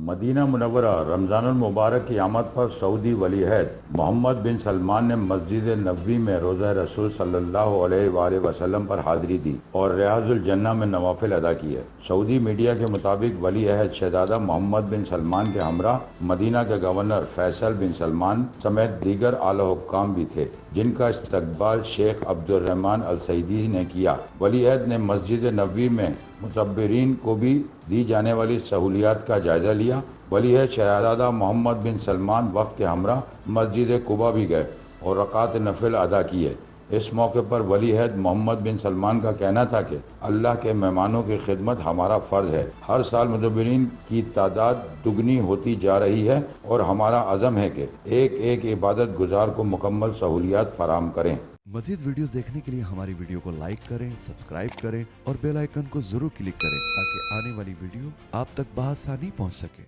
Medina Munawwara रमजानुल मुबारक की आमद पर सऊदी वली अहद मोहम्मद बिन सलमान ने मस्जिद नबवी में रोज़ा रसूल सल्लल्लाहु अलैहि वसल्लम पर हाजिरी दी और रियाजुल जन्ना में नवाफिल अदा किए। सऊदी मीडिया के मुताबिक वली अहद शहजादा मोहम्मद बिन सलमान के हमरा मदीना के गवर्नर फैसल बिन सलमान समेत दीगर आला हुक्काम भी थे, जिनका इस्तकबाल शेख अब्दुर्रहमान अल सईदी ने किया। वली अहद ने मस्जिद नबवी में मुतब्बिरीन को भी दी जाने वाली सहूलियात का जायजा लिया। वली अहद शहजादा मोहम्मद बिन सलमान वक्त के हमरा मस्जिद कुबा भी गए और रकात नफिल अदा किए। इस मौके पर वली अहद मोहम्मद बिन सलमान का कहना था कि अल्लाह के मेहमानों की खिदमत हमारा फर्ज है। हर साल मुतब्बिरीन की तादाद दुगनी होती जा रही है और हमारा अज़म है कि एक एक इबादत गुजार को मुकम्मल सहूलियात फराहम करें। मज़ीद वीडियोस देखने के लिए हमारी वीडियो को लाइक करें, सब्सक्राइब करें और बेल आइकन को जरूर क्लिक करें ताकि आने वाली वीडियो आप तक बआसानी पहुंच सके।